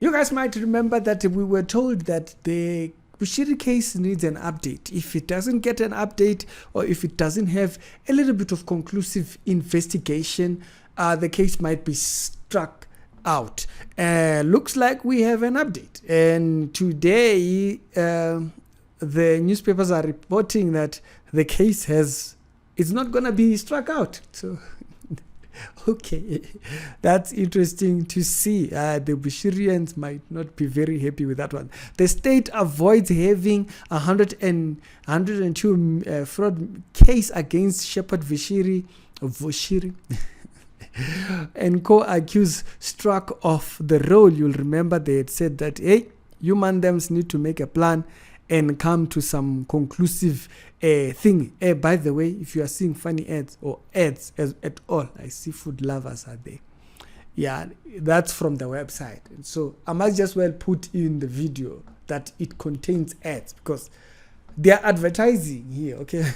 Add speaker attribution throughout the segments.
Speaker 1: You guys might remember that we were told that the Bushiri case needs an update. If it doesn't get an update, or if it doesn't have a little bit of conclusive investigation, the case might be struck out. Looks like we have an update. And today, the newspapers are reporting that the case it's not going to be struck out. So okay, that's interesting to see. The Bushirians might not be very happy with that one. The state avoids having 102 fraud case against Shepherd Bushiri and co-accused struck off the roll. You'll remember they had said that, hey, you mandems need to make a plan and come to some conclusive thing. By the way, if you are seeing funny ads or ads at all, seafood lovers are there. Yeah, that's from the website. And so I might just well put in the video that it contains ads because they are advertising here, okay?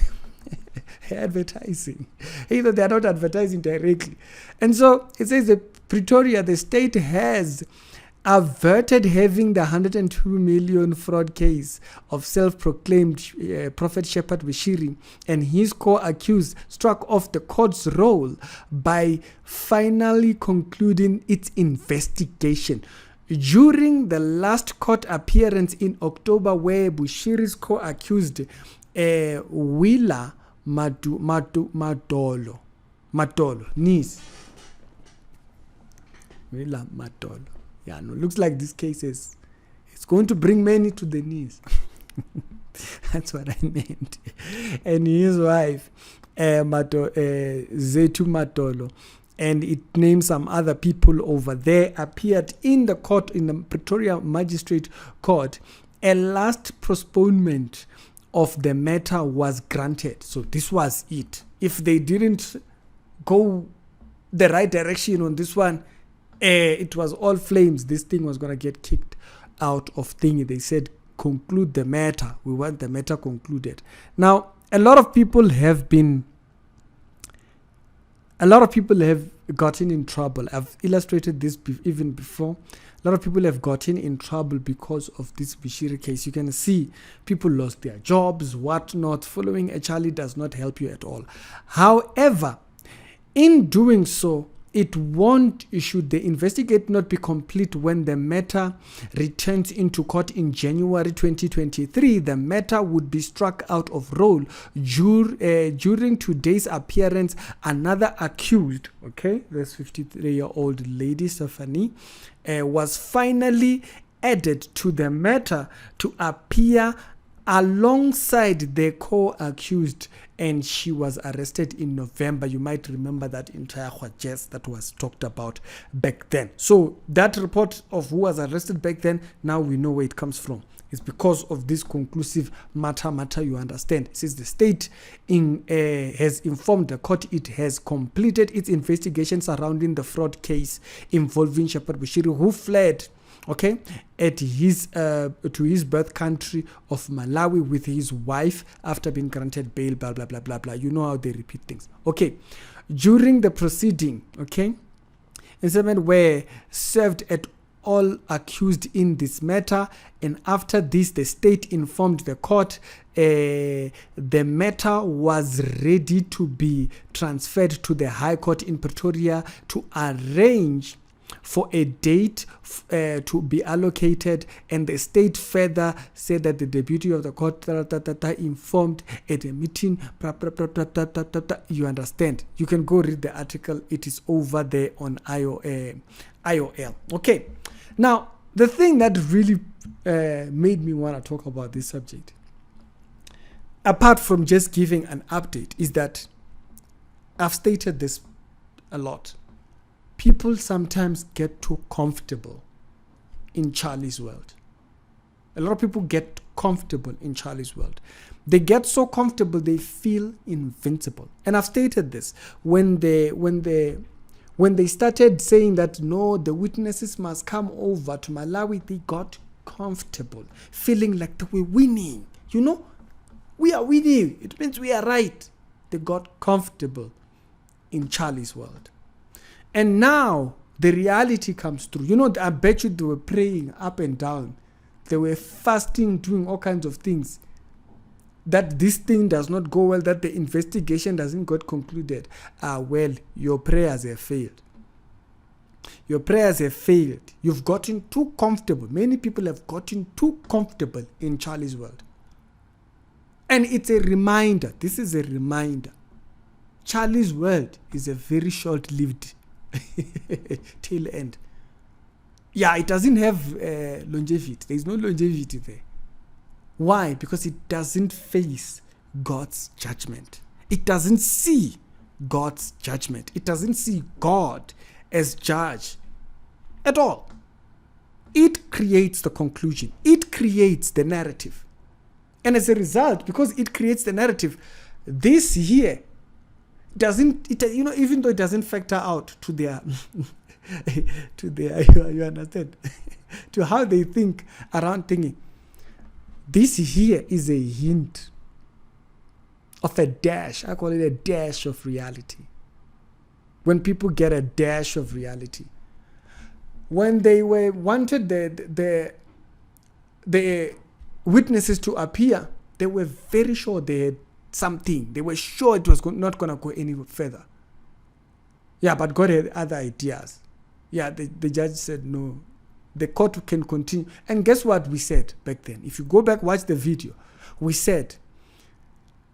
Speaker 1: Advertising. Either they are not advertising directly. And so it says that Pretoria, the state has averted having the 102 million fraud case of self-proclaimed Prophet Shepherd Bushiri and his co-accused struck off the court's roll by finally concluding its investigation. During the last court appearance in October, where Bushiri's co-accused Wheeler Madolo niece Wheeler Madolo. Yeah, no, looks like this case it's going to bring many to the knees. That's what I meant. And his wife, Zetu Matolo, and it named some other people over there, appeared in the court, in the Pretoria Magistrate Court. A last postponement of the matter was granted. So this was it. If they didn't go the right direction on this one, it was all flames. This thing was going to get kicked out of thingy. They said, conclude the matter. We want the matter concluded. Now, a lot of people have gotten in trouble. I've illustrated this even before. A lot of people have gotten in trouble because of this Bushiri case. You can see people lost their jobs, whatnot. Following a Charlie does not help you at all. However, in doing so, should the investigate not be complete when the matter returns into court in January 2023, the matter would be struck out of roll. During today's appearance, another accused, okay, this 53-year-old lady, Stephanie, was finally added to the matter to appear alongside the co-accused, and she was arrested in November. You might remember that entire jazz that was talked about back then. So that report of who was arrested back then, now we know where it comes from. It's because of this conclusive matter, you understand. Since the state has informed the court it has completed its investigation surrounding the fraud case involving Shepherd Bushiri, who fled at his to his birth country of Malawi with his wife after being granted bail, blah blah blah blah blah. You know how they repeat things. Okay, during the proceeding, instructions were served at all accused in this matter, and after this, the state informed the court the matter was ready to be transferred to the High Court in Pretoria to arrange for a date to be allocated, and the state further said that the deputy of the court informed at a meeting. You understand? You can go read the article. It is over there on IOL. Okay. Now, the thing that really made me want to talk about this subject, apart from just giving an update, is that I've stated this a lot. People sometimes get too comfortable in Charlie's world. A lot of people get comfortable in Charlie's world. They get so comfortable they feel invincible. And I've stated this when they started saying that no, the witnesses must come over to Malawi, they got comfortable, feeling like they were winning. We are winning. It means we are right. They got comfortable in Charlie's world. And now the reality comes through. You know, I bet you they were praying up and down. They were fasting, doing all kinds of things. That this thing does not go well, that the investigation doesn't get concluded. Well, your prayers have failed. Your prayers have failed. You've gotten too comfortable. Many people have gotten too comfortable in Charlie's world. And it's a reminder. This is a reminder. Charlie's world is a very short-lived tail end. Yeah, it doesn't have longevity. There's no longevity there. Why? Because it doesn't face God's judgment. It doesn't see God's judgment. It doesn't see God as judge at all. It creates the conclusion. It creates the narrative. And as a result, because it creates the narrative, this here doesn't, even though it doesn't factor out to their, you understand, to how they think around thinking. This here is a hint of a dash. I call it a dash of reality. When people get a dash of reality. When they wanted the witnesses to appear, they were very sure they had something. They were sure it was not going to go any further. Yeah, but God had other ideas. Yeah, the judge said no. The court can continue. And guess what we said back then? If you go back, watch the video. We said,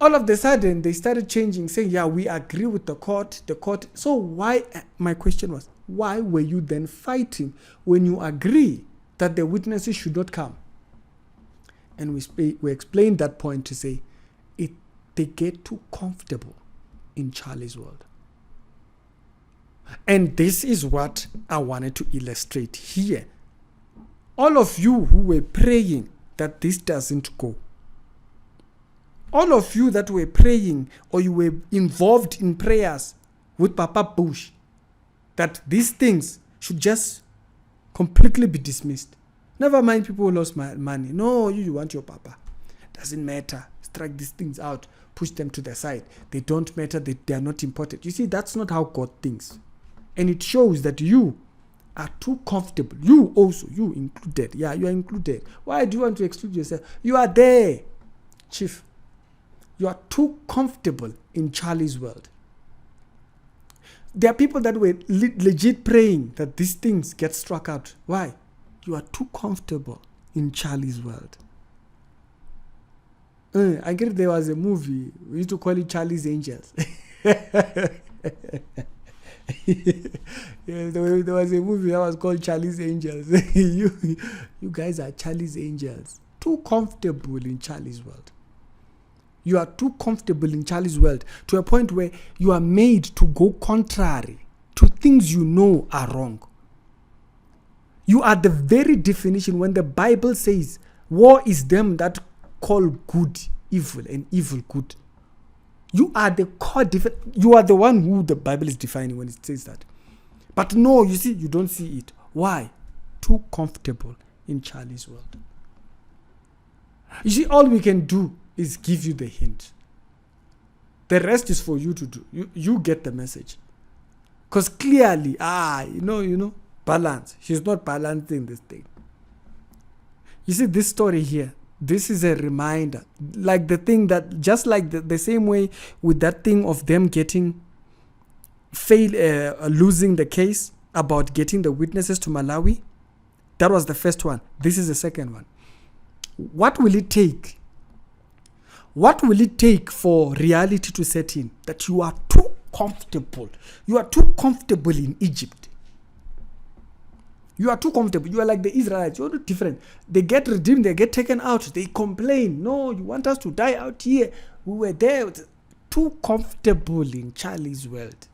Speaker 1: all of a sudden, they started changing, saying, yeah, we agree with the court. So why, my question was, why were you then fighting when you agree that the witnesses should not come? And we explained that point to say, they get too comfortable in Charlie's world. And this is what I wanted to illustrate here. All of you who were praying that this doesn't go. All of you that were praying or you were involved in prayers with Papa Bush, that these things should just completely be dismissed. Never mind people who lost money. No, you want your Papa. Doesn't matter. Strike these things out. Push them to the side. They don't matter. They are not important. You see, that's not how God thinks. And it shows that you are too comfortable. You also, you included. Yeah, you are included. Why do you want to exclude yourself? You are there, Chief. You are too comfortable in Charlie's world. There are people that were legit praying that these things get struck out. Why? You are too comfortable in Charlie's world. I get there was a movie. We used to call it Charlie's Angels. Yeah, there was a movie that was called Charlie's Angels. You guys are Charlie's Angels. Too comfortable in Charlie's world. You are too comfortable in Charlie's world to a point where you are made to go contrary to things you know are wrong. You are the very definition when the Bible says, war is them that call good evil and evil good. You are the core you are the one who the Bible is defining when it says that. But no, you see, you don't see it. Why? Too comfortable in Charlie's world. You see, all we can do is give you the hint. The rest is for you to do. You get the message. Because clearly, balance. She's not balancing this thing. You see, this story here, this is a reminder. Like the thing that, just like the same way with that thing of them losing the case about getting the witnesses to Malawi. That was the first one. This is the second one. What will it take? What will it take for reality to set in? That you are too comfortable. You are too comfortable in Egypt. You are too comfortable. You are like the Israelites. You are not different. They get redeemed. They get taken out. They complain. No, you want us to die out here. We were there. Too comfortable in Charlie's world.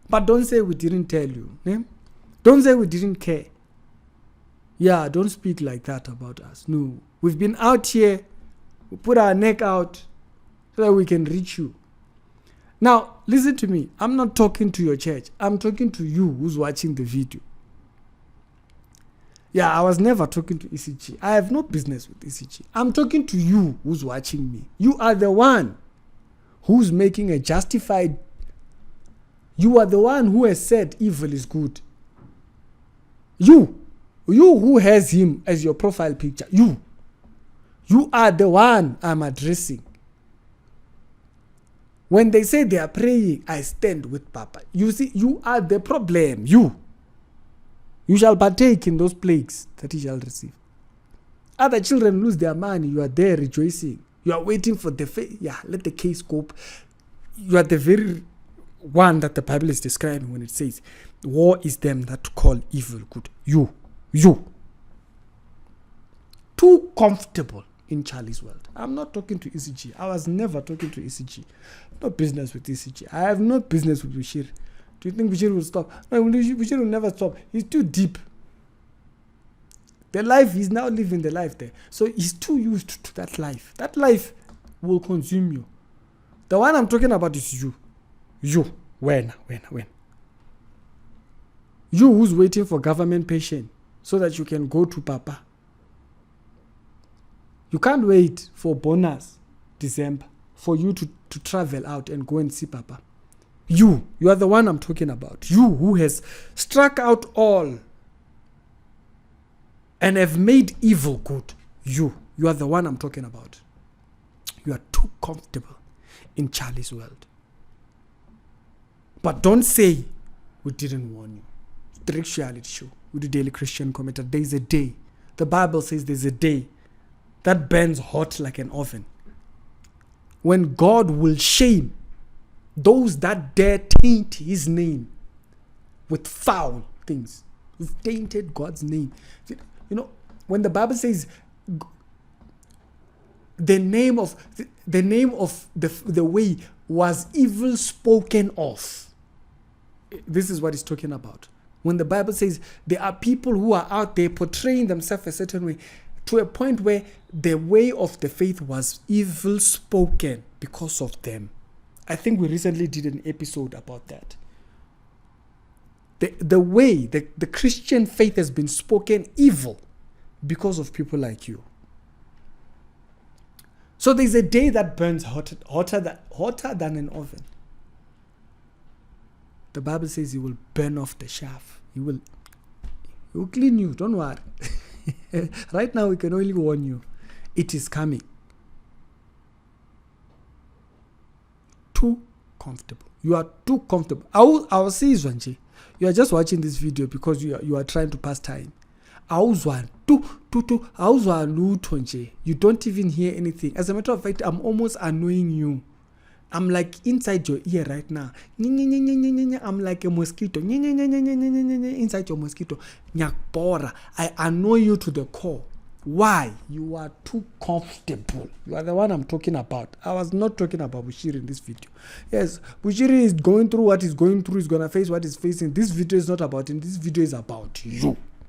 Speaker 1: But don't say we didn't tell you. Eh? Don't say we didn't care. Yeah, don't speak like that about us. No. We've been out here. We put our neck out so that we can reach you. Now, listen to me. I'm not talking to your church. I'm talking to you who's watching the video. Yeah, I was never talking to ECG. I have no business with ECG. I'm talking to you who's watching me. You are the one who's making a justified You are the one who has said evil is good. You who has him as your profile picture. You are the one I'm addressing. When they say they are praying, I stand with Papa. You see, you are the problem. You shall partake in those plagues that he shall receive. Other children lose their money. You are there rejoicing. You are waiting for the let the case go. You are the very one that the Bible is describing when it says, "War is them that call evil good." You. Too comfortable in Charlie's world. I'm not talking to ECG. I was never talking to ECG. No business with ECG. I have no business with Bashir. Do you think Bashir will stop? No, Bashir will never stop. He's too deep. The life, he's now living the life there. So he's too used to that life. That life will consume you. The one I'm talking about is you. When? You who's waiting for government pension so that you can go to Papa. You can't wait for bonus December for you to travel out and go and see Papa. You are the one I'm talking about. You who has struck out all and have made evil good. You are the one I'm talking about. You are too comfortable in Charlie's world. But don't say we didn't warn you. Strict reality show with the Daily Christian Commentator. There is a day. The Bible says there's a day that burns hot like an oven, when God will shame those that dare taint his name with foul things. We've tainted God's name. You know, when the Bible says the name of the way was evil spoken of, this is what it's talking about. When the Bible says there are people who are out there portraying themselves a certain way, to a point where the way of the faith was evil spoken because of them. I think we recently did an episode about that. The way the Christian faith has been spoken evil because of people like you. So there's a day that burns hotter than an oven. The Bible says he will burn off the chaff. He will clean you. Don't worry. Right now we can only warn you. It is coming. Too comfortable. You are too comfortable. I will say Zwanji. You are just watching this video because you are trying to pass time. You don't even hear anything. As a matter of fact, I'm almost annoying you. I'm like inside your ear right now. I'm like a mosquito. Inside your mosquito. I annoy you to the core. Why? You are too comfortable. You are the one I'm talking about. I was not talking about Bushiri in this video. Yes, Bushiri is going through what he's going through. He's going to face what he's facing. This video is not about him. This video is about you.